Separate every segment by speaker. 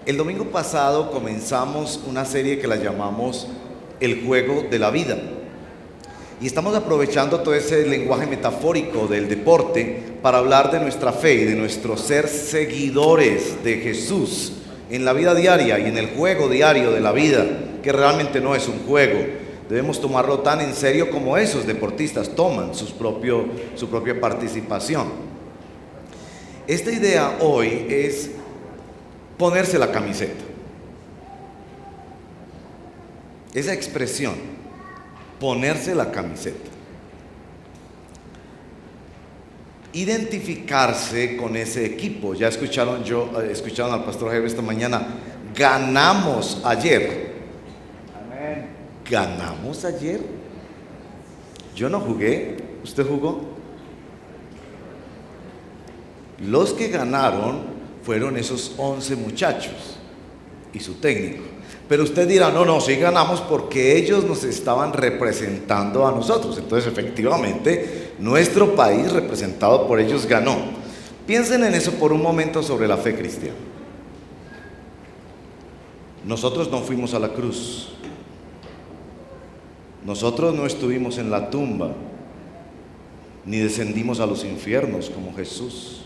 Speaker 1: El domingo pasado comenzamos una serie que la llamamos El juego de la vida. Y estamos aprovechando todo ese lenguaje metafórico del deporte para hablar de nuestra fe y de nuestro ser seguidores de Jesús en la vida diaria y en el juego diario de la vida, que realmente no es un juego. Debemos tomarlo tan en serio como esos deportistas toman su propia participación. Esta idea hoy es ponerse la camiseta. Esa expresión, ponerse la camiseta. Identificarse con ese equipo. Ya escucharon al pastor Javier esta mañana. Ganamos ayer.
Speaker 2: Amén.
Speaker 1: ¿Ganamos ayer? Yo no jugué. ¿Usted jugó? Los que ganaron fueron esos 11 muchachos y su técnico. Pero usted dirá, no, sí ganamos porque ellos nos estaban representando a nosotros. Entonces, efectivamente, nuestro país, representado por ellos, ganó. Piensen en eso por un momento sobre la fe cristiana. Nosotros no fuimos a la cruz. Nosotros no estuvimos en la tumba, ni descendimos a los infiernos como Jesús.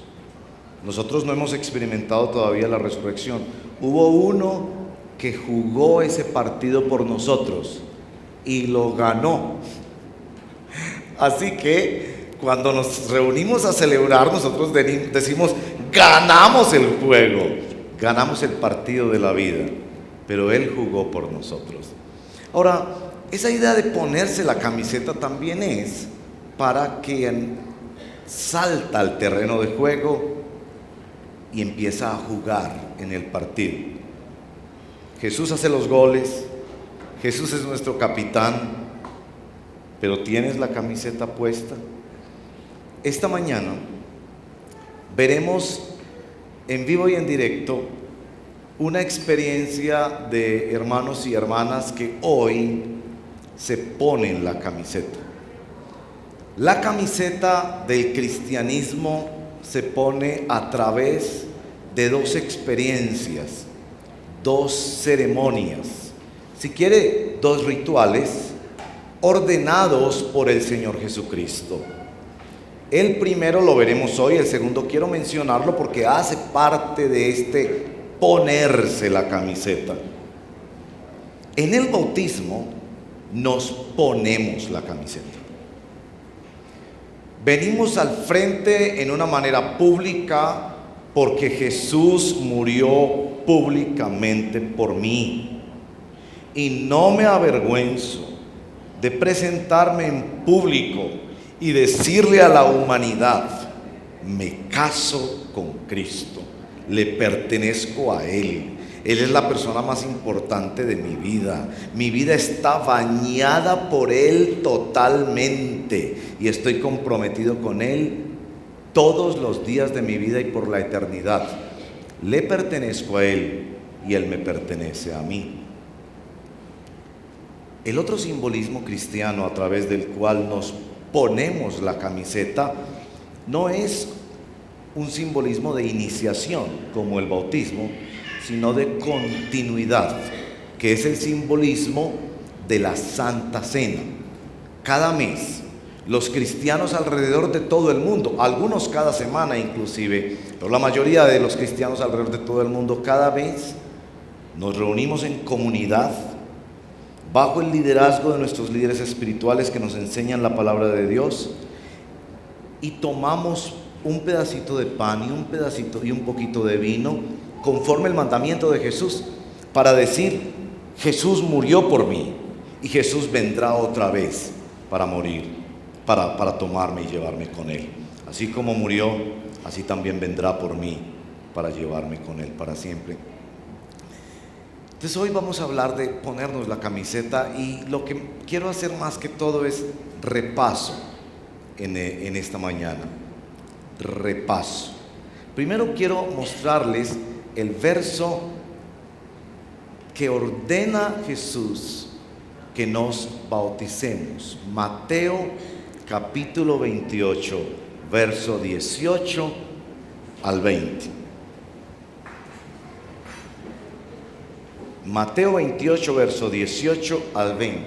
Speaker 1: Nosotros no hemos experimentado todavía la resurrección. Hubo uno que jugó ese partido por nosotros y lo ganó. Así que cuando nos reunimos a celebrar, nosotros decimos, ganamos el juego, ganamos el partido de la vida, pero Él jugó por nosotros. Ahora, esa idea de ponerse la camiseta también es para quien salta al terreno de juego y empieza a jugar en el partido. Jesús hace los goles, Jesús es nuestro capitán, pero ¿tienes la camiseta puesta? Esta mañana veremos en vivo y en directo una experiencia de hermanos y hermanas que hoy se ponen la camiseta. La camiseta del cristianismo se pone a través de dos experiencias, dos ceremonias, si quiere, dos rituales ordenados por el Señor Jesucristo. El primero lo veremos hoy, el segundo quiero mencionarlo porque hace parte de este ponerse la camiseta. En el bautismo nos ponemos la camiseta. Venimos al frente en una manera pública porque Jesús murió públicamente por mí. Y no me avergüenzo de presentarme en público y decirle a la humanidad, me caso con Cristo, le pertenezco a Él. Él es la persona más importante de mi vida. Mi vida está bañada por Él totalmente y estoy comprometido con Él todos los días de mi vida y por la eternidad. Le pertenezco a Él y Él me pertenece a mí. El otro simbolismo cristiano a través del cual nos ponemos la camiseta no es un simbolismo de iniciación como el bautismo, sino de continuidad, que es el simbolismo de la Santa Cena. Cada mes, los cristianos alrededor de todo el mundo, algunos cada semana inclusive, pero la mayoría de los cristianos alrededor de todo el mundo, cada mes nos reunimos en comunidad, bajo el liderazgo de nuestros líderes espirituales que nos enseñan la palabra de Dios, y tomamos un pedacito de pan y un poquito de vino, conforme el mandamiento de Jesús, para decir, Jesús murió por mí y Jesús vendrá otra vez para morir, para tomarme y llevarme con Él. Así como murió, así también vendrá por mí para llevarme con Él para siempre. Entonces hoy vamos a hablar de ponernos la camiseta, y lo que quiero hacer más que todo es repaso en esta mañana. Repaso. Primero quiero mostrarles el verso que ordena Jesús que nos bauticemos. Mateo capítulo 28, verso 18 al 20. Mateo 28, verso 18 al 20.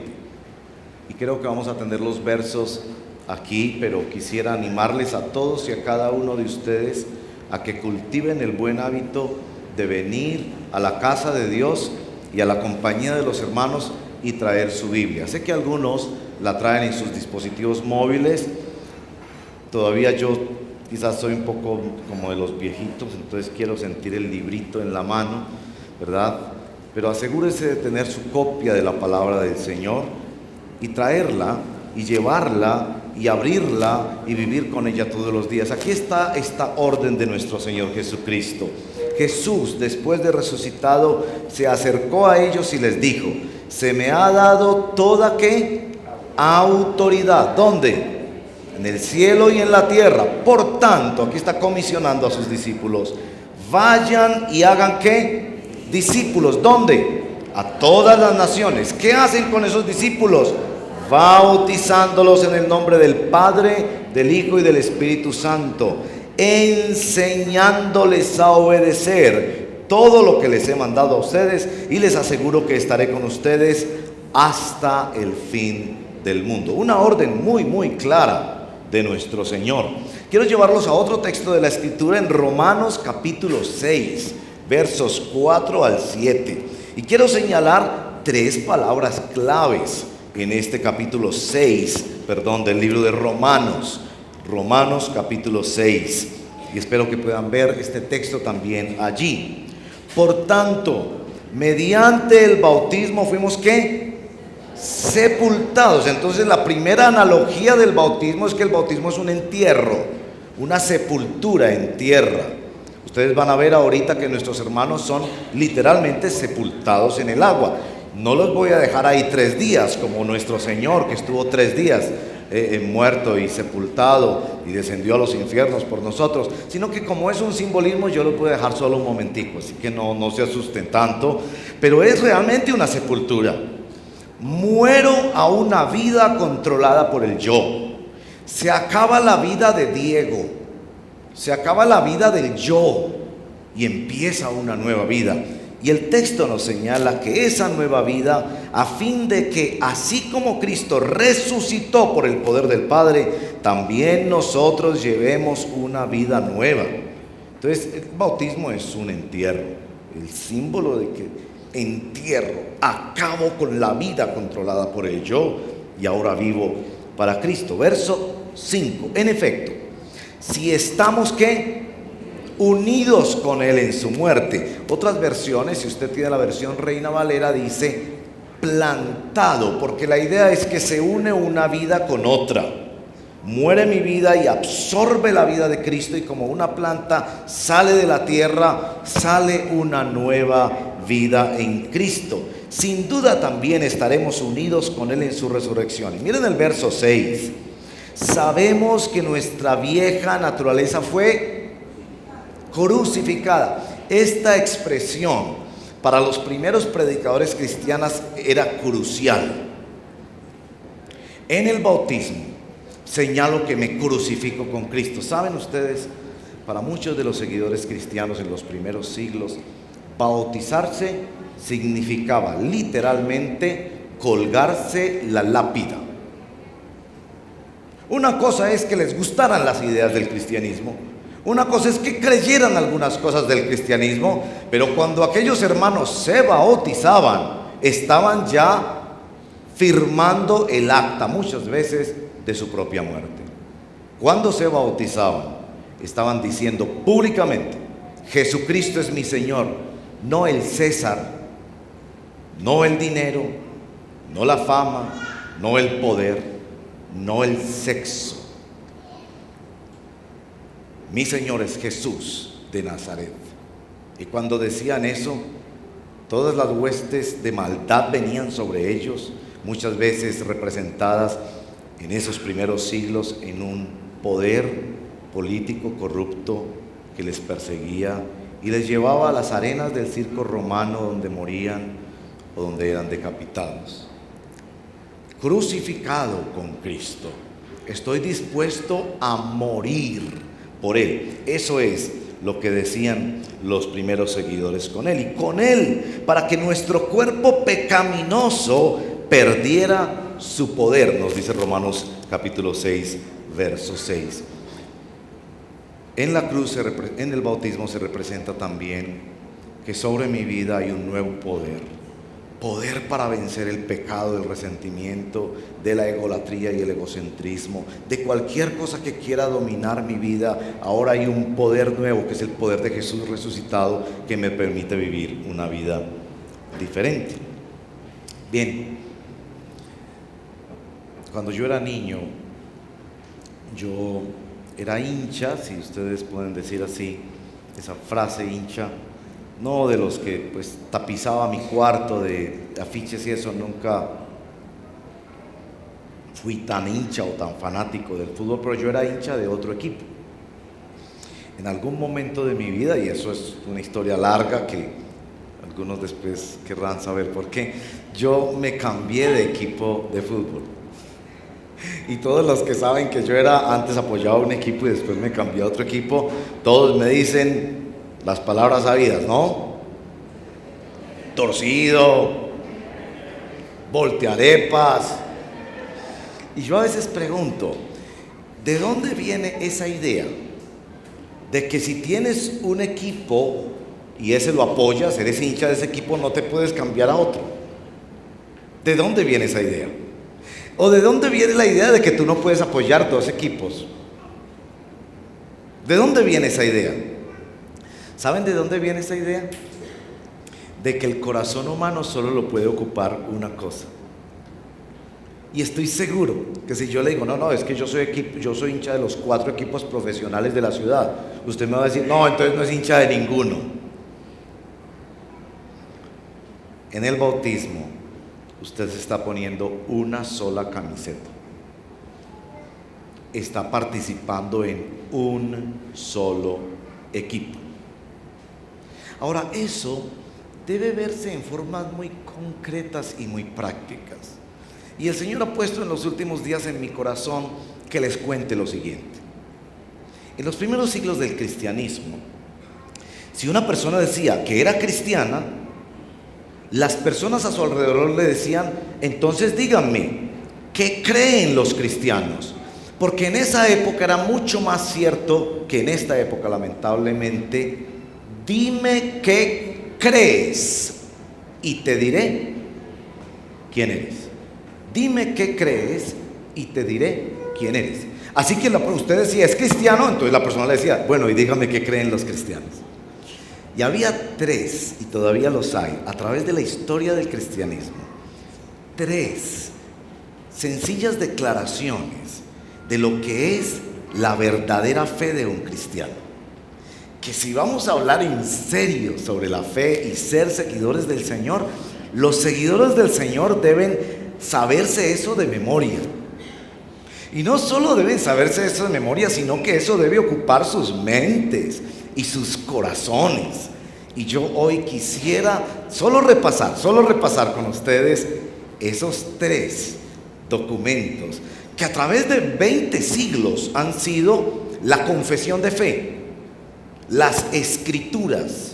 Speaker 1: Y creo que vamos a tener los versos aquí, pero quisiera animarles a todos y a cada uno de ustedes a que cultiven el buen hábito de venir a la casa de Dios y a la compañía de los hermanos y traer su Biblia. Sé que algunos la traen en sus dispositivos móviles. Todavía yo quizás soy un poco como de los viejitos, entonces quiero sentir el librito en la mano, ¿verdad? Pero asegúrese de tener su copia de la palabra del Señor y traerla y llevarla y abrirla y vivir con ella todos los días. Aquí está esta orden de nuestro Señor Jesucristo. Jesús, después de resucitado, se acercó a ellos y les dijo: se me ha dado toda ¿qué? Autoridad. ¿Dónde? En el cielo y en la tierra. Por tanto, aquí está comisionando a sus discípulos: vayan y hagan ¿qué? Discípulos. ¿Dónde? A todas las naciones. ¿Qué hacen con esos discípulos? Bautizándolos en el nombre del Padre, del Hijo y del Espíritu Santo, enseñándoles a obedecer todo lo que les he mandado a ustedes, y les aseguro que estaré con ustedes hasta el fin del mundo. Una orden muy, muy clara de nuestro Señor. Quiero llevarlos a otro texto de la Escritura en Romanos capítulo 6, versos 4 al 7. Y quiero señalar 3 palabras claves en este capítulo 6, del libro de Romanos. Romanos capítulo 6. Y espero que puedan ver este texto también allí. Por tanto, mediante el bautismo fuimos ¿qué? Sepultados. Entonces la primera analogía del bautismo es que el bautismo es un entierro, una sepultura en tierra. Ustedes van a ver ahorita que nuestros hermanos son literalmente sepultados en el agua. No los voy a dejar ahí 3 días como nuestro Señor, que estuvo 3 días muerto y sepultado y descendió a los infiernos por nosotros, sino que como es un simbolismo, yo los voy a dejar solo un momentico, así que no se asusten tanto, pero es realmente una sepultura. Muero a una vida controlada por el yo. Se acaba la vida de Diego, se acaba la vida del yo y empieza una nueva vida. Y el texto nos señala que esa nueva vida, a fin de que así como Cristo resucitó por el poder del Padre, también nosotros llevemos una vida nueva. Entonces el bautismo es un entierro, el símbolo de que entierro, acabo con la vida controlada por el yo y ahora vivo para Cristo. Verso 5. En efecto, si estamos ¿qué? Unidos con Él en su muerte. Otras versiones, si usted tiene la versión Reina Valera, dice plantado, porque la idea es que se une una vida con otra. Muere mi vida y absorbe la vida de Cristo, y como una planta sale de la tierra, sale una nueva vida en Cristo. Sin duda también estaremos unidos con Él en su resurrección. Y miren el verso 6. Sabemos que nuestra vieja naturaleza fue crucificada. Esta expresión para los primeros predicadores cristianos era crucial. En el bautismo señalo que me crucifico con Cristo. ¿Saben ustedes? Para muchos de los seguidores cristianos en los primeros siglos, bautizarse significaba literalmente colgarse la lápida. Una cosa es que les gustaran las ideas del cristianismo, una cosa es que creyeran algunas cosas del cristianismo, pero cuando aquellos hermanos se bautizaban, estaban ya firmando el acta, muchas veces, de su propia muerte. Cuando se bautizaban, estaban diciendo públicamente: Jesucristo es mi Señor, no el César, no el dinero, no la fama, no el poder, no el sexo. Mi Señor es Jesús de Nazaret. Y cuando decían eso, todas las huestes de maldad venían sobre ellos, muchas veces representadas en esos primeros siglos en un poder político corrupto que les perseguía y les llevaba a las arenas del circo romano, donde morían o donde eran decapitados. Crucificado con Cristo, estoy dispuesto a morir por Él. Eso es lo que decían los primeros seguidores con Él. Y con Él, para que nuestro cuerpo pecaminoso perdiera su poder, nos dice Romanos capítulo 6, verso 6. En la cruz, en el bautismo se representa también que sobre mi vida hay un nuevo poder. Poder para vencer el pecado, el resentimiento, de la egolatría y el egocentrismo, de cualquier cosa que quiera dominar mi vida. Ahora hay un poder nuevo, que es el poder de Jesús resucitado, que me permite vivir una vida diferente. Bien, cuando yo era niño, yo era hincha, si ustedes pueden decir así, esa frase hincha, no de los que pues tapizaba mi cuarto de afiches y eso. Nunca fui tan hincha o tan fanático del fútbol, pero yo era hincha de otro equipo. En algún momento de mi vida, y eso es una historia larga que algunos después querrán saber por qué, yo me cambié de equipo de fútbol. Y todos los que saben que yo antes apoyaba un equipo y después me cambié a otro equipo, todos me dicen las palabras sabidas, ¿no? Torcido, voltearepas. Y yo a veces pregunto, ¿de dónde viene esa idea de que si tienes un equipo y ese lo apoyas, eres hincha de ese equipo, no te puedes cambiar a otro? ¿De dónde viene esa idea? ¿O de dónde viene la idea de que tú no puedes apoyar dos equipos? ¿De dónde viene esa idea? ¿Saben de dónde viene esa idea? De que el corazón humano solo lo puede ocupar una cosa. Y estoy seguro que si yo le digo, no, es que yo soy hincha de los 4 equipos profesionales de la ciudad, usted me va a decir, no, entonces no es hincha de ninguno. En el bautismo, usted se está poniendo una sola camiseta. Está participando en un solo equipo. Ahora, eso debe verse en formas muy concretas y muy prácticas. Y el Señor ha puesto en los últimos días en mi corazón que les cuente lo siguiente. En los primeros siglos del cristianismo, si una persona decía que era cristiana, las personas a su alrededor le decían, entonces díganme, ¿qué creen los cristianos? Porque en esa época era mucho más cierto que en esta época, lamentablemente. Dime qué crees y te diré quién eres. Dime qué crees y te diré quién eres. Así que usted decía, ¿es cristiano? Entonces la persona le decía, bueno, y dígame qué creen los cristianos. Y había 3, y todavía los hay, a través de la historia del cristianismo, 3 sencillas declaraciones de lo que es la verdadera fe de un cristiano. Que si vamos a hablar en serio sobre la fe y ser seguidores del Señor, los seguidores del Señor deben saberse eso de memoria. Y no solo deben saberse eso de memoria, sino que eso debe ocupar sus mentes y sus corazones. Y yo hoy quisiera solo repasar con ustedes esos 3 documentos que a través de 20 siglos han sido la confesión de fe, las escrituras,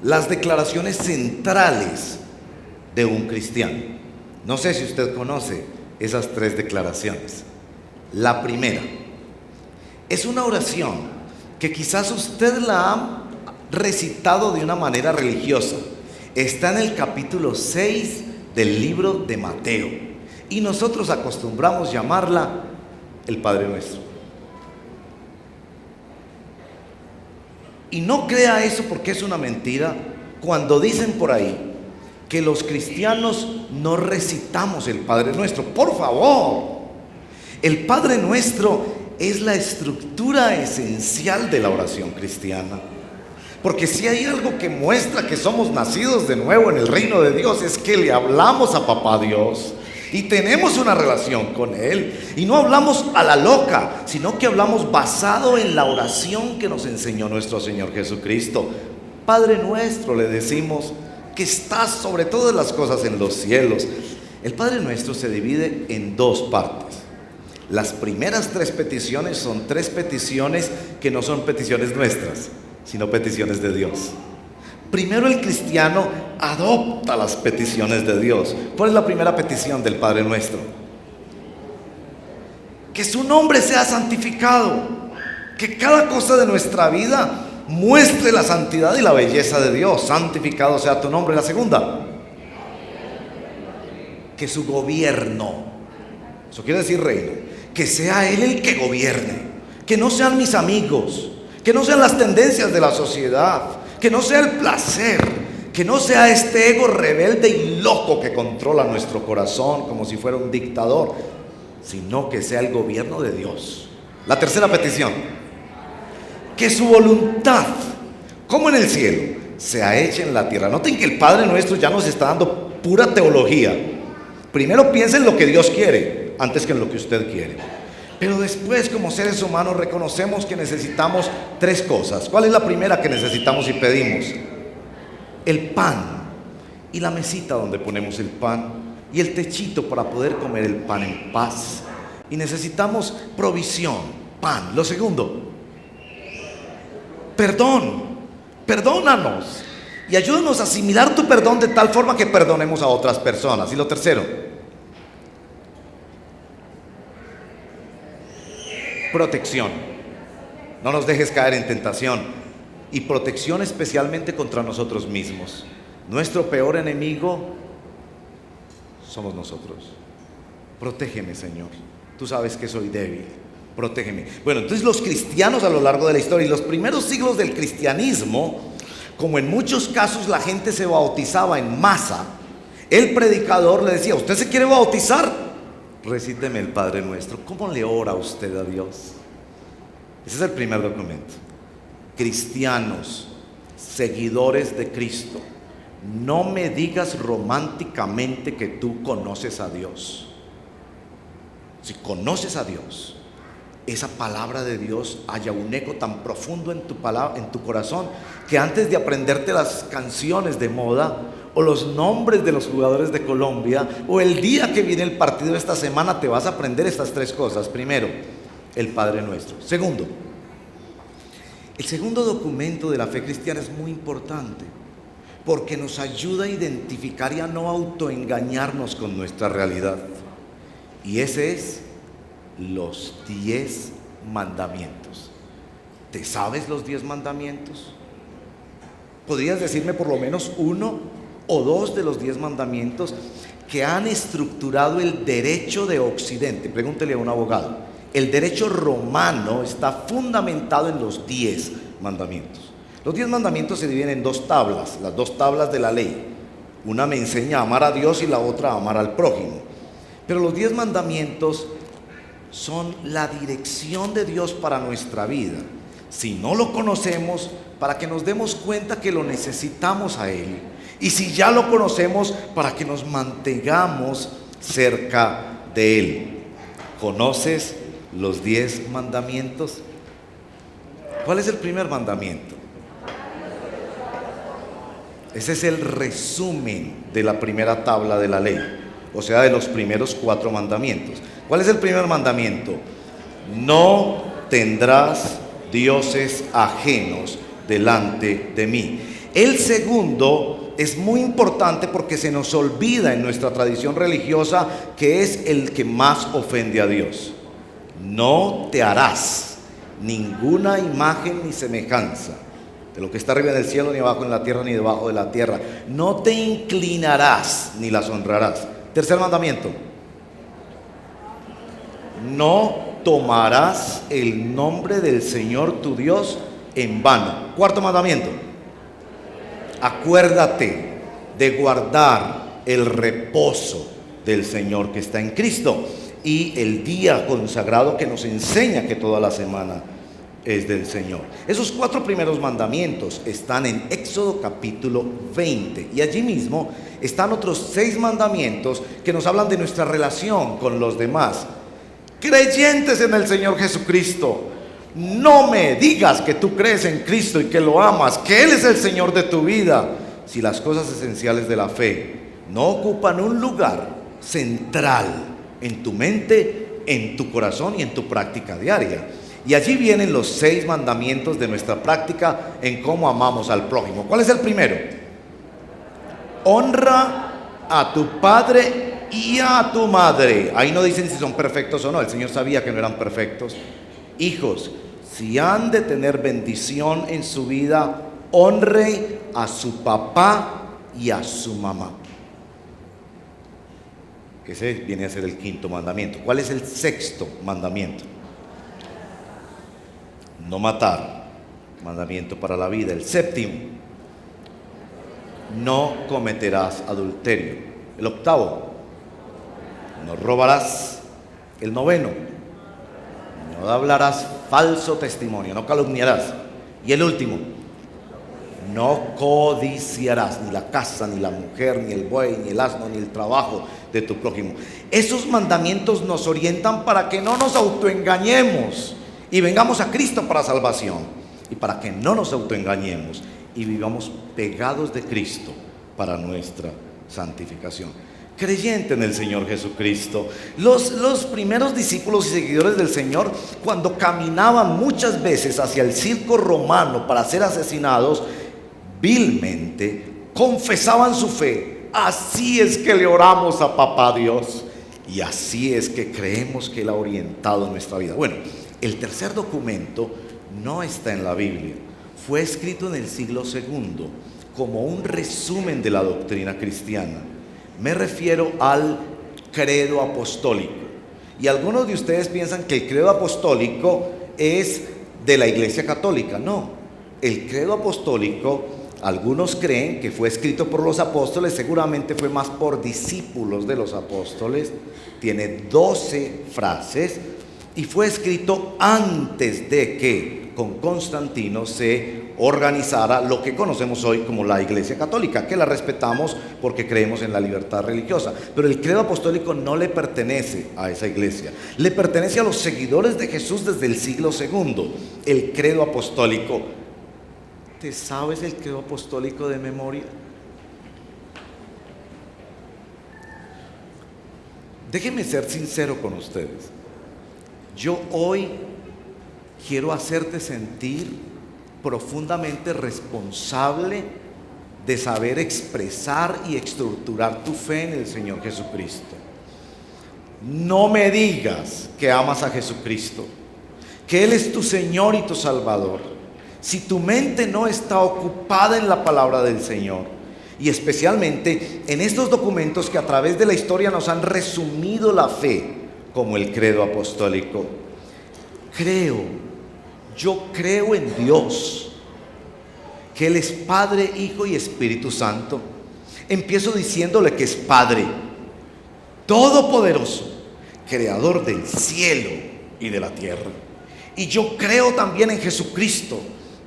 Speaker 1: las declaraciones centrales de un cristiano. No sé si usted conoce esas 3 declaraciones. La primera es una oración que quizás usted la ha recitado de una manera religiosa. Está en el capítulo 6 del libro de Mateo y nosotros acostumbramos llamarla el Padre Nuestro. Y no crea eso porque es una mentira cuando dicen por ahí que los cristianos no recitamos el Padre Nuestro. Por favor, el Padre Nuestro es la estructura esencial de la oración cristiana. Porque si hay algo que muestra que somos nacidos de nuevo en el reino de Dios, es que le hablamos a Papá Dios y tenemos una relación con Él. Y no hablamos a la loca, sino que hablamos basado en la oración que nos enseñó nuestro Señor Jesucristo. Padre nuestro, le decimos, que estás sobre todas las cosas en los cielos. El Padre Nuestro se divide en 2 partes. Las primeras 3 peticiones son 3 peticiones que no son peticiones nuestras, sino peticiones de Dios. Primero el cristiano adopta las peticiones de Dios. ¿Cuál es la primera petición del Padre Nuestro? Que su nombre sea santificado, que cada cosa de nuestra vida muestre la santidad y la belleza de Dios. Santificado sea tu nombre. La segunda, que su gobierno, eso quiere decir reino, que sea Él el que gobierne, que no sean mis amigos, que no sean las tendencias de la sociedad, que no sea el placer, que no sea este ego rebelde y loco que controla nuestro corazón como si fuera un dictador, sino que sea el gobierno de Dios. La tercera petición, que su voluntad, como en el cielo, sea hecha en la tierra. Noten que el Padre Nuestro ya nos está dando pura teología. Primero piensa en lo que Dios quiere, antes que en lo que usted quiere. Pero después, como seres humanos, reconocemos que necesitamos tres cosas. ¿Cuál es la primera que necesitamos y pedimos? El pan y la mesita donde ponemos el pan y el techito para poder comer el pan en paz. Y necesitamos provisión, pan. Lo segundo, perdón. Perdónanos y ayúdanos a asimilar tu perdón de tal forma que perdonemos a otras personas. Y lo tercero, protección. No nos dejes caer en tentación. Y protección especialmente contra nosotros mismos. Nuestro peor enemigo somos nosotros. Protégeme, Señor. Tú sabes que soy débil. Protégeme. Bueno, entonces los cristianos a lo largo de la historia y los primeros siglos del cristianismo, como en muchos casos la gente se bautizaba en masa, el predicador le decía: ¿usted se quiere bautizar? Recíteme el Padre Nuestro. ¿Cómo le ora usted a Dios? Ese es el primer documento. Cristianos, seguidores de Cristo, no me digas románticamente que tú conoces a Dios. Si conoces a Dios, esa palabra de Dios haya un eco tan profundo en tu corazón, que antes de aprenderte las canciones de moda o los nombres de los jugadores de Colombia o el día que viene el partido de esta semana, te vas a aprender estas tres cosas. Primero, el Padre Nuestro. Segundo, el segundo documento de la fe cristiana es muy importante porque nos ayuda a identificar y a no autoengañarnos con nuestra realidad. Y ese es los 10 mandamientos. ¿Te sabes los 10 mandamientos? ¿Podrías decirme por lo menos uno o dos de los 10 mandamientos que han estructurado el derecho de Occidente? Pregúntele a un abogado. El derecho romano está fundamentado en los 10 mandamientos. Los 10 mandamientos se dividen en dos tablas, las dos tablas de la ley. Una me enseña a amar a Dios y la otra a amar al prójimo. Pero los 10 mandamientos son la dirección de Dios para nuestra vida. Si no lo conocemos, para que nos demos cuenta que lo necesitamos a Él. Y si ya lo conocemos, para que nos mantengamos cerca de Él. ¿Conoces los 10 mandamientos? ¿Cuál es el primer mandamiento? Ese es el resumen de la primera tabla de la ley, o sea, de los primeros 4 mandamientos. ¿Cuál es el primer mandamiento? No tendrás dioses ajenos delante de mí. El segundo es muy importante porque se nos olvida en nuestra tradición religiosa que es el que más ofende a Dios. No te harás ninguna imagen ni semejanza de lo que está arriba en el cielo, ni abajo en la tierra, ni debajo de la tierra. No te inclinarás ni las honrarás. Tercer mandamiento: no tomarás el nombre del Señor tu Dios en vano. Cuarto mandamiento: acuérdate de guardar el reposo del Señor que está en Cristo y el día consagrado que nos enseña que toda la semana es del Señor. Esos 4 primeros mandamientos están en Éxodo capítulo 20 y allí mismo están otros 6 mandamientos que nos hablan de nuestra relación con los demás. Creyentes en el Señor Jesucristo, no me digas que tú crees en Cristo y que lo amas, que Él es el Señor de tu vida, si las cosas esenciales de la fe no ocupan un lugar central en tu mente, en tu corazón y en tu práctica diaria. Y allí vienen los 6 mandamientos de nuestra práctica en cómo amamos al prójimo. ¿Cuál es el primero? Honra a tu padre y a tu madre. Ahí no dicen si son perfectos o no, el Señor sabía que no eran perfectos. Hijos, si han de tener bendición en su vida, honre a su papá y a su mamá. Ese viene a ser el 5.º mandamiento. ¿Cuál es el 6.º mandamiento? No matar, mandamiento para la vida. El 7.º, no cometerás adulterio. El 8.º, no robarás. El 9.º, no hablarás falso testimonio, no calumniarás. Y el último, no codiciarás ni la casa, ni la mujer, ni el buey, ni el asno, ni el trabajo de tu prójimo. Esos mandamientos nos orientan para que no nos autoengañemos y vengamos a Cristo para salvación, y para que no nos autoengañemos y vivamos pegados de Cristo para nuestra santificación. Creyente en el Señor Jesucristo, los primeros discípulos y seguidores del Señor, cuando caminaban muchas veces hacia el circo romano para ser asesinados vilmente, confesaban su fe. Así es que le oramos a Papá Dios, y así es que creemos que Él ha orientado nuestra vida. Bueno, el tercer documento no está en la Biblia, fue escrito en el siglo II como un resumen de la doctrina cristiana. Me refiero al credo apostólico. Y algunos de ustedes piensan que el credo apostólico es de la Iglesia Católica. No, el credo apostólico, algunos creen que fue escrito por los apóstoles, seguramente fue más por discípulos de los apóstoles. Tiene 12 frases y fue escrito antes de que con Constantino se organizara lo que conocemos hoy como la Iglesia Católica, que la respetamos porque creemos en la libertad religiosa. Pero el credo apostólico no le pertenece a esa iglesia, le pertenece a los seguidores de Jesús desde el siglo II. El credo apostólico, ¿te sabes el credo apostólico de memoria? Déjenme ser sincero con ustedes. Yo hoy quiero hacerte sentir profundamente responsable de saber expresar y estructurar tu fe en el Señor Jesucristo. No me digas que amas a Jesucristo, que Él es tu Señor y tu Salvador, si tu mente no está ocupada en la palabra del Señor, y especialmente en estos documentos que a través de la historia nos han resumido la fe, como el credo apostólico. Yo creo en Dios, que Él es Padre, Hijo y Espíritu Santo. Empiezo diciéndole que es Padre todopoderoso, creador del cielo y de la tierra. Y yo creo también en Jesucristo,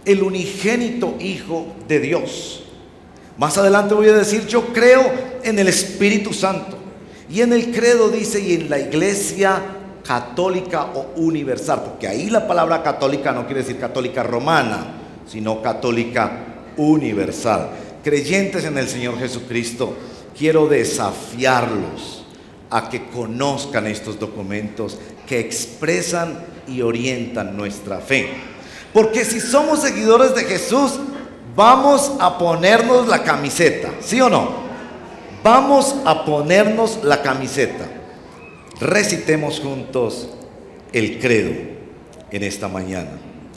Speaker 1: el unigénito Hijo de Dios. Más adelante voy a decir, yo creo en el Espíritu Santo. Y en el credo dice, y en la Iglesia católica o universal, porque ahí la palabra católica no quiere decir católica romana, sino católica universal. Creyentes en el Señor Jesucristo, quiero desafiarlos a que conozcan estos documentos que expresan y orientan nuestra fe. Porque si somos seguidores de Jesús, vamos a ponernos la camiseta, ¿sí o no? Vamos a ponernos la camiseta. Recitemos juntos el credo en esta mañana.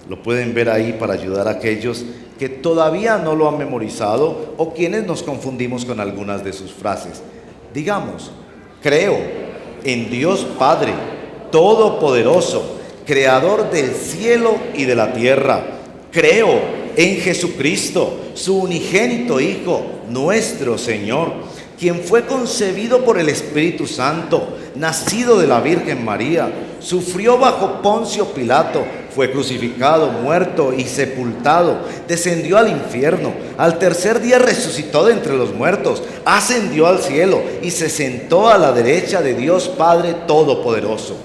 Speaker 1: Lo pueden ver ahí para ayudar a aquellos que todavía no lo han memorizado o quienes nos confundimos con algunas de sus frases. Digamos, creo en Dios Padre Todopoderoso, Creador del cielo y de la tierra. Creo en Jesucristo, su unigénito Hijo, nuestro Señor, quien fue concebido por el Espíritu Santo, nacido de la Virgen María, sufrió bajo Poncio Pilato, fue crucificado, muerto y sepultado, descendió al infierno, al tercer día resucitó de entre los muertos, ascendió al cielo y se sentó a la derecha de Dios Padre Todopoderoso.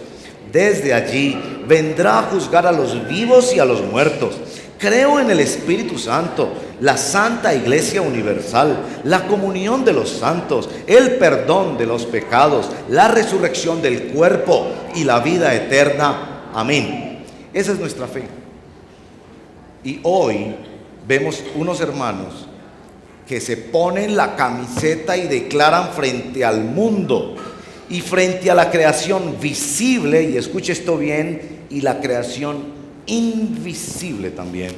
Speaker 1: Desde allí vendrá a juzgar a los vivos y a los muertos. Creo en el Espíritu Santo, la Santa Iglesia Universal, la comunión de los santos, el perdón de los pecados, la resurrección del cuerpo y la vida eterna. Amén. Esa es nuestra fe. Y hoy vemos unos hermanos que se ponen la camiseta y declaran frente al mundo y frente a la creación visible, y escuche esto bien, y la creación invisible también,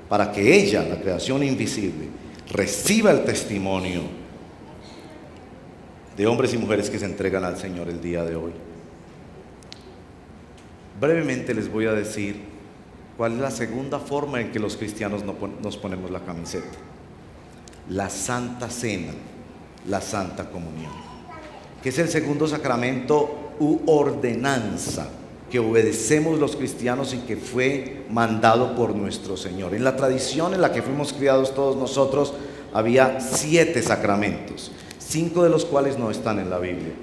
Speaker 1: para que ella, la creación invisible, reciba el testimonio de hombres y mujeres que se entregan al Señor el día de hoy. Brevemente les voy a decir cuál es la segunda forma en que los cristianos nos ponemos la camiseta: la Santa Cena, la Santa Comunión, que es el segundo sacramento u ordenanza que obedecemos los cristianos y que fue mandado por nuestro Señor. En la tradición en la que fuimos criados todos nosotros había 7 sacramentos, 5 de los cuales no están en la Biblia.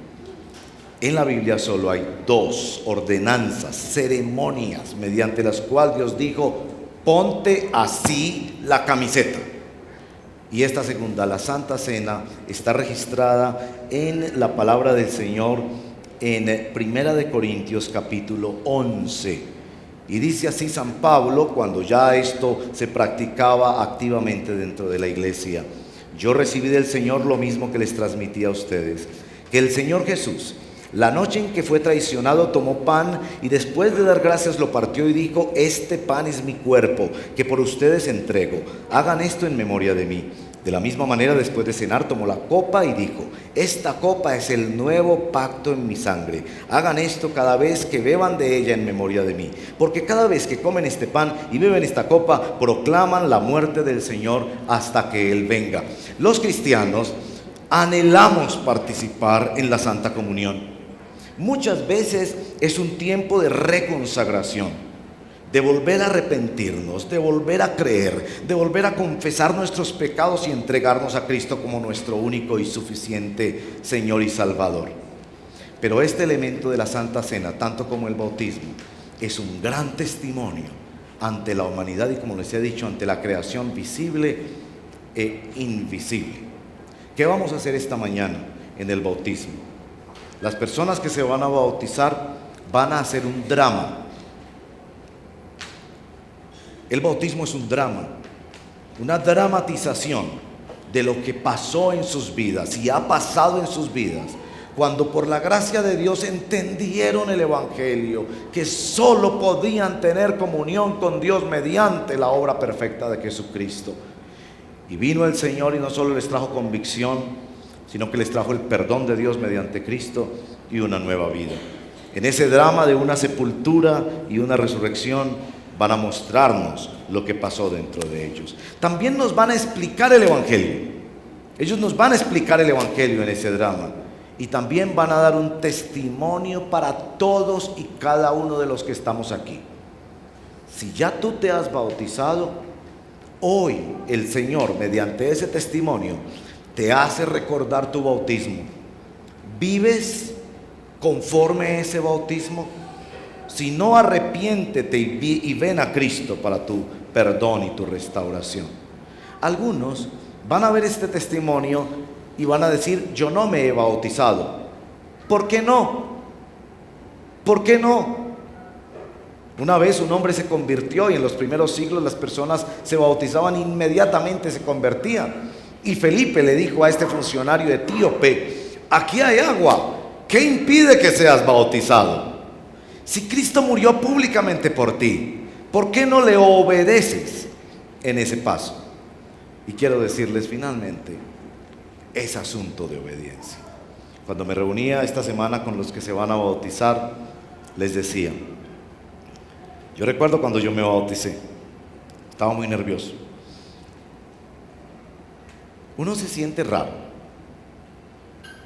Speaker 1: En la Biblia solo hay 2 ordenanzas, ceremonias, mediante las cuales Dios dijo: ponte así la camiseta. Y esta segunda, la Santa Cena, está registrada en la palabra del Señor en Primera de Corintios capítulo 11. Y dice así San Pablo, cuando ya esto se practicaba activamente dentro de la iglesia: yo recibí del Señor lo mismo que les transmití a ustedes, que el Señor Jesús, la noche en que fue traicionado, tomó pan y después de dar gracias lo partió y dijo: este pan es mi cuerpo, que por ustedes entrego, hagan esto en memoria de mí. De la misma manera, después de cenar, tomó la copa y dijo: esta copa es el nuevo pacto en mi sangre, hagan esto cada vez que beban de ella en memoria de mí, porque cada vez que comen este pan y beben esta copa, proclaman la muerte del Señor hasta que Él venga. Los cristianos anhelamos participar en la Santa Comunión. Muchas veces es un tiempo de reconsagración, de volver a arrepentirnos, de volver a creer, de volver a confesar nuestros pecados y entregarnos a Cristo como nuestro único y suficiente Señor y Salvador. Pero este elemento de la Santa Cena, tanto como el bautismo, es un gran testimonio ante la humanidad y, como les he dicho, ante la creación visible e invisible. ¿Qué vamos a hacer esta mañana en el bautismo? Las personas que se van a bautizar van a hacer un drama. El bautismo es un drama, una dramatización de lo que pasó en sus vidas y ha pasado en sus vidas, cuando por la gracia de Dios entendieron el Evangelio, que solo podían tener comunión con Dios mediante la obra perfecta de Jesucristo. Y vino el Señor y no solo les trajo convicción, sino que les trajo el perdón de Dios mediante Cristo y una nueva vida. En ese drama de una sepultura y una resurrección, van a mostrarnos lo que pasó dentro de ellos. También nos van a explicar el Evangelio. Ellos nos van a explicar el Evangelio en ese drama. Y también van a dar un testimonio para todos y cada uno de los que estamos aquí. Si ya tú te has bautizado, hoy el Señor, mediante ese testimonio, te hace recordar tu bautismo. ¿Vives conforme a ese bautismo? Si no, arrepiéntete y ven a Cristo para tu perdón y tu restauración. Algunos van a ver este testimonio y van a decir: yo no me he bautizado. ¿Por qué no? ¿Por qué no? Una vez un hombre se convirtió, y en los primeros siglos las personas se bautizaban inmediatamente, se convertían. Y Felipe le dijo a este funcionario etíope: aquí hay agua, ¿qué impide que seas bautizado? Si Cristo murió públicamente por ti, ¿por qué no le obedeces en ese paso? Y quiero decirles finalmente, es asunto de obediencia. Cuando me reunía esta semana con los que se van a bautizar, les decía: yo recuerdo cuando yo me bauticé, estaba muy nervioso. Uno se siente raro.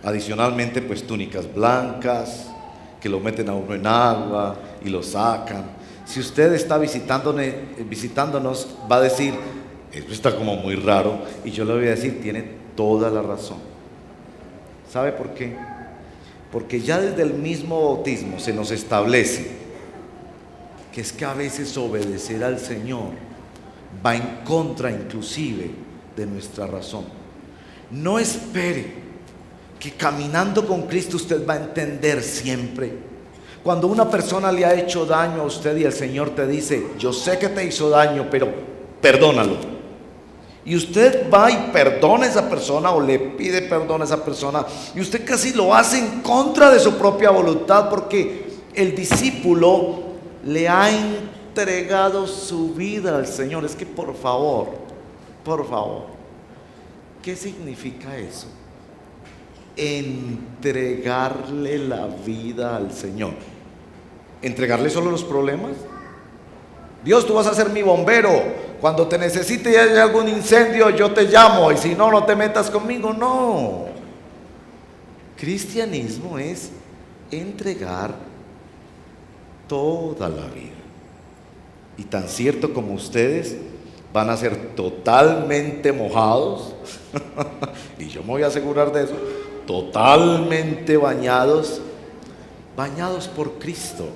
Speaker 1: Adicionalmente, pues túnicas blancas, que lo meten a uno en agua y lo sacan. Si usted está visitándonos, va a decir: esto está como muy raro. Y yo le voy a decir: tiene toda la razón. ¿Sabe por qué? Porque ya desde el mismo bautismo se nos establece que es que a veces obedecer al Señor va en contra inclusive de nuestra razón. No espere que caminando con Cristo usted va a entender siempre, Cuando una persona le ha hecho daño a usted y el Señor te dice, yo sé que te hizo daño, pero perdónalo. Y usted va y perdona a esa persona o le pide perdón a esa persona, y usted casi lo hace en contra de su propia voluntad, porque el discípulo le ha entregado su vida al Señor. Es que por favor, ¿qué significa eso? Entregarle la vida al Señor. ¿Entregarle solo los problemas? Dios, tú vas a ser mi bombero. Cuando te necesite y haya algún incendio, yo te llamo, y si no, no te metas conmigo. No. Cristianismo es entregar toda la vida. Y tan cierto como ustedes van a ser totalmente mojados, y yo me voy a asegurar de eso, totalmente bañados por Cristo,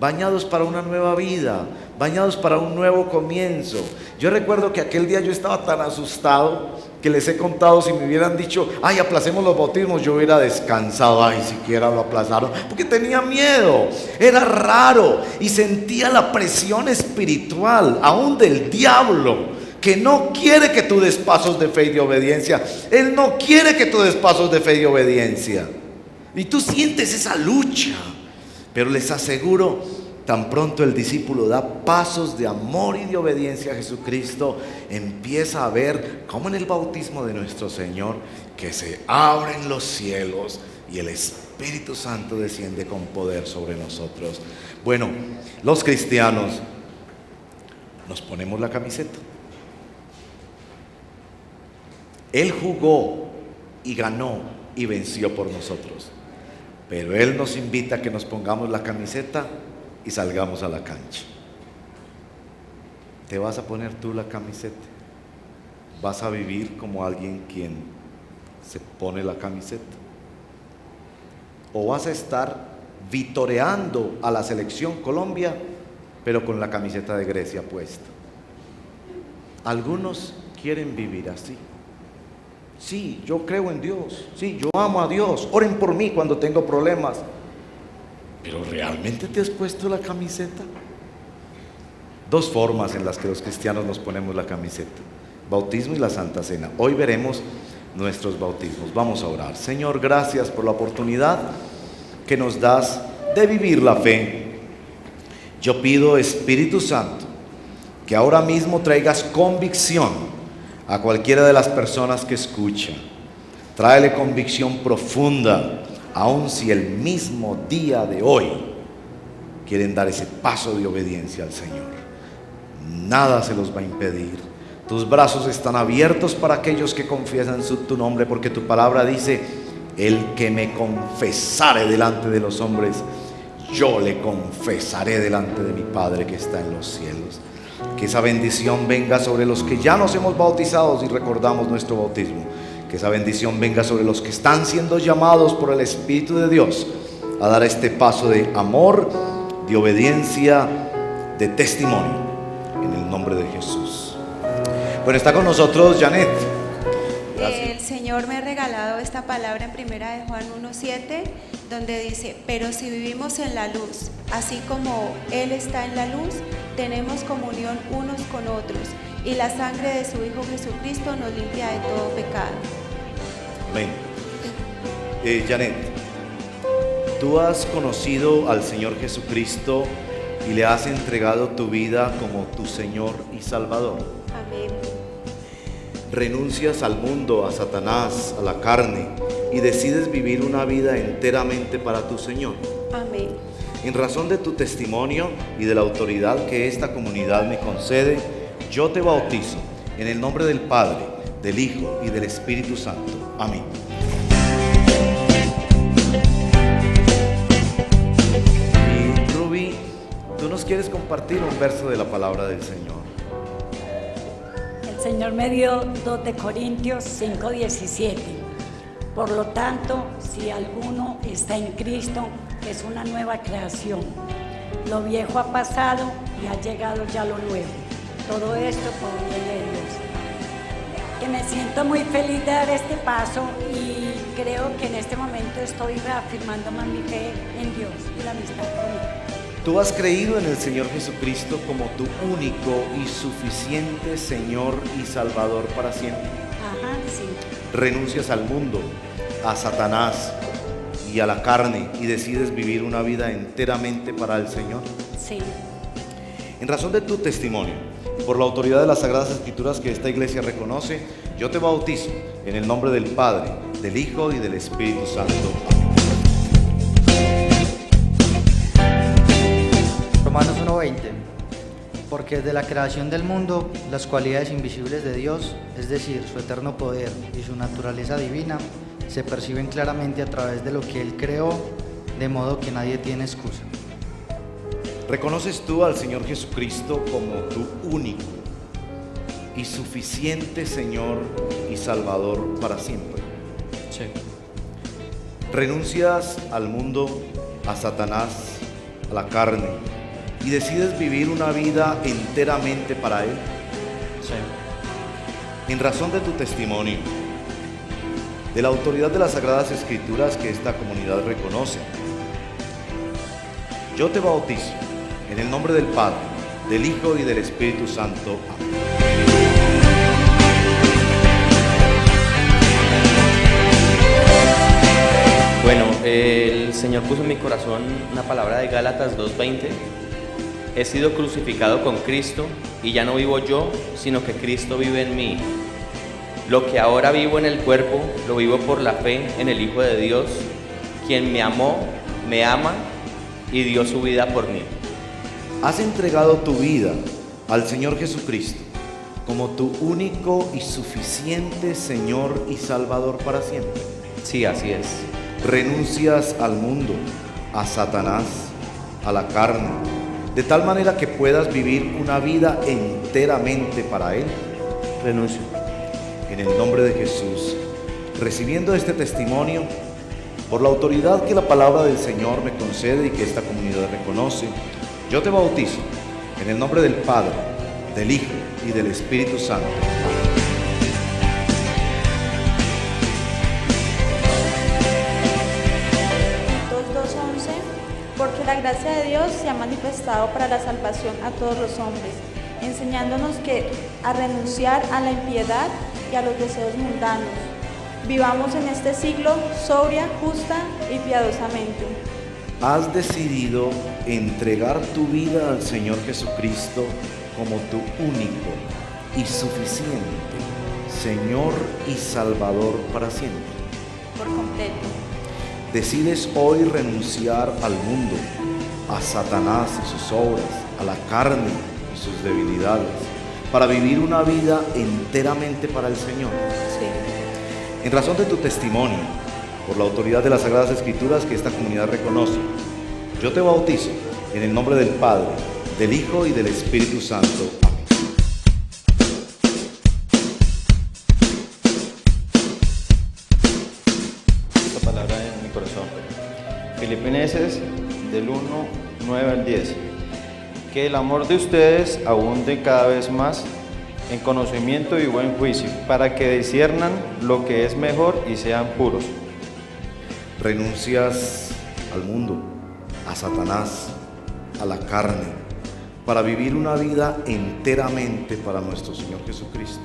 Speaker 1: bañados para una nueva vida, bañados para un nuevo comienzo. Yo recuerdo que aquel día yo estaba tan asustado que les he contado, si me hubieran dicho, ay, aplacemos los bautismos, yo hubiera descansado. Ay, siquiera lo aplazaron, porque tenía miedo, era raro, y sentía la presión espiritual, aún del diablo, que no quiere que tú des pasos de fe y de obediencia. Él no quiere que tú des pasos de fe y de obediencia, y tú sientes esa lucha. Pero les aseguro, tan pronto el discípulo da pasos de amor y de obediencia a Jesucristo, empieza a ver como en el bautismo de nuestro Señor, que se abren los cielos y el Espíritu Santo desciende con poder sobre nosotros. Bueno, los cristianos nos ponemos la camiseta. Él jugó y ganó y venció por nosotros. Pero Él nos invita a que nos pongamos la camiseta y salgamos a la cancha. ¿Te vas a poner tú la camiseta? ¿Vas a vivir como alguien quien se pone la camiseta? ¿O vas a estar vitoreando a la selección Colombia, pero con la camiseta de Grecia puesta? Algunos quieren vivir así. Sí, yo creo en Dios, sí, yo amo a Dios, oren por mí cuando tengo problemas. ¿Pero realmente te has puesto la camiseta? Dos formas en las que los cristianos nos ponemos la camiseta: bautismo y la Santa Cena. Hoy veremos nuestros bautismos. Vamos a orar. Señor, gracias por la oportunidad que nos das de vivir la fe. Yo pido, Espíritu Santo, que ahora mismo traigas convicción a cualquiera de las personas que escuchan. Tráele convicción profunda, aun si el mismo día de hoy quieren dar ese paso de obediencia al Señor. Nada se los va a impedir. Tus brazos están abiertos para aquellos que confiesan tu nombre, porque tu palabra dice: el que me confesare delante de los hombres, yo le confesaré delante de mi Padre que está en los cielos. Que esa bendición venga sobre los que ya nos hemos bautizado y recordamos nuestro bautismo. Que esa bendición venga sobre los que están siendo llamados por el Espíritu de Dios a dar este paso de amor, de obediencia, de testimonio, en el nombre de Jesús. Bueno, está con nosotros Janet. Gracias.
Speaker 2: El Señor me ha regalado esta palabra en primera de Juan 1:7, donde dice: pero si vivimos en la luz, así como Él está en la luz, tenemos comunión unos con otros, y la sangre de su Hijo Jesucristo nos limpia de todo pecado.
Speaker 1: Amén. Janet, tú has conocido al Señor Jesucristo y le has entregado tu vida como tu Señor y Salvador.
Speaker 2: Amén.
Speaker 1: Renuncias al mundo, a Satanás, a la carne, y decides vivir una vida enteramente para tu Señor.
Speaker 2: Amén.
Speaker 1: En razón de tu testimonio y de la autoridad que esta comunidad me concede, yo te bautizo en el nombre del Padre, del Hijo y del Espíritu Santo. Amén. Y Ruby, tú nos quieres compartir un verso de la palabra del Señor.
Speaker 3: El Señor me dio 2 de Corintios 5:17. Por lo tanto, si alguno está en Cristo, es una nueva creación. Lo viejo ha pasado y ha llegado ya lo nuevo. Todo esto por medio de Dios. Que me siento muy feliz de dar este paso y creo que en este momento estoy reafirmando más mi fe en Dios y la amistad con Él.
Speaker 1: Tú has creído en el Señor Jesucristo como tu único y suficiente Señor y Salvador para siempre.
Speaker 3: Ajá, sí.
Speaker 1: Renuncias al mundo, a Satanás y a la carne y decides vivir una vida enteramente para el Señor.
Speaker 3: Sí.
Speaker 1: En razón de tu testimonio, por la autoridad de las Sagradas Escrituras que esta iglesia reconoce, yo te bautizo en el nombre del Padre, del Hijo y del Espíritu Santo.
Speaker 4: Romanos 1:20. Porque desde la creación del mundo, las cualidades invisibles de Dios, es decir, su eterno poder y su naturaleza divina, se perciben claramente a través de lo que Él creó, de modo que nadie tiene excusa.
Speaker 1: ¿Reconoces tú al Señor Jesucristo como tu único y suficiente Señor y Salvador para siempre?
Speaker 4: Sí.
Speaker 1: ¿Renuncias al mundo, a Satanás, a la carne y decides vivir una vida enteramente para Él?
Speaker 4: Sí.
Speaker 1: En razón de tu testimonio, de la autoridad de las Sagradas Escrituras que esta comunidad reconoce, yo te bautizo en el nombre del Padre, del Hijo y del Espíritu Santo. Amén.
Speaker 5: Bueno, el Señor puso en mi corazón una palabra de Gálatas 2:20. He sido crucificado con Cristo y ya no vivo yo, sino que Cristo vive en mí. Lo que ahora vivo en el cuerpo, lo vivo por la fe en el Hijo de Dios, quien me amó, me ama y dio su vida por mí.
Speaker 1: Has entregado tu vida al Señor Jesucristo como tu único y suficiente Señor y Salvador para siempre.
Speaker 5: Sí, así es.
Speaker 1: Renuncias al mundo, a Satanás, a la carne, de tal manera que puedas vivir una vida enteramente para Él.
Speaker 5: Renuncio.
Speaker 1: En el nombre de Jesús, recibiendo este testimonio, por la autoridad que la palabra del Señor me concede y que esta comunidad reconoce, yo te bautizo en el nombre del Padre, del Hijo y del Espíritu Santo.
Speaker 6: Tito 2:11. Porque la gracia de Dios se ha manifestado para la salvación a todos los hombres, enseñándonos a renunciar a la impiedad y a los deseos mundanos. Vivamos en este siglo sobria, justa y piadosamente.
Speaker 1: Has decidido entregar tu vida al Señor Jesucristo como tu único y suficiente Señor y Salvador para siempre.
Speaker 6: Por completo.
Speaker 1: Decides hoy renunciar al mundo, a Satanás y sus obras, a la carne y sus debilidades, para vivir una vida enteramente para el Señor.
Speaker 6: Sí.
Speaker 1: En razón de tu testimonio, por la autoridad de las Sagradas Escrituras que esta comunidad reconoce, yo te bautizo en el nombre del Padre, del Hijo y del Espíritu Santo. Amén.
Speaker 7: Esta palabra en mi corazón. Filipenses del 1:9 al 10. Que el amor de ustedes abunde cada vez más en conocimiento y buen juicio, para que disciernan lo que es mejor y sean puros.
Speaker 1: Renuncias al mundo, a Satanás, a la carne, para vivir una vida enteramente para nuestro Señor Jesucristo.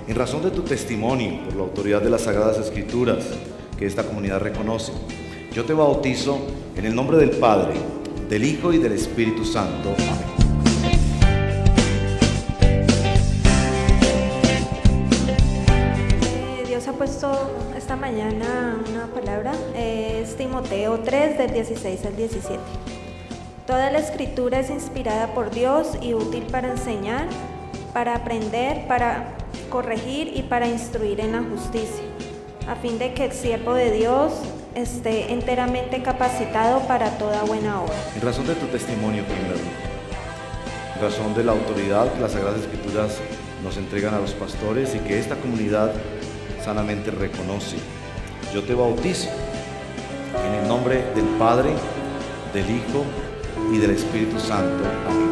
Speaker 1: En razón de tu testimonio, por la autoridad de las Sagradas Escrituras que esta comunidad reconoce, yo te bautizo en el nombre del Padre, del Hijo y del Espíritu Santo. Amén.
Speaker 6: Dios ha puesto esta mañana una palabra, es Timoteo 3, del 16 al 17. Toda la escritura es inspirada por Dios y útil para enseñar, para aprender, para corregir y para instruir en la justicia, a fin de que el siervo de Dios esté enteramente capacitado para toda buena obra.
Speaker 1: En razón de tu testimonio primero, en razón de la autoridad que las Sagradas Escrituras nos entregan a los pastores y que esta comunidad sanamente reconoce, yo te bautizo en el nombre del Padre, del Hijo y del Espíritu Santo. Amén.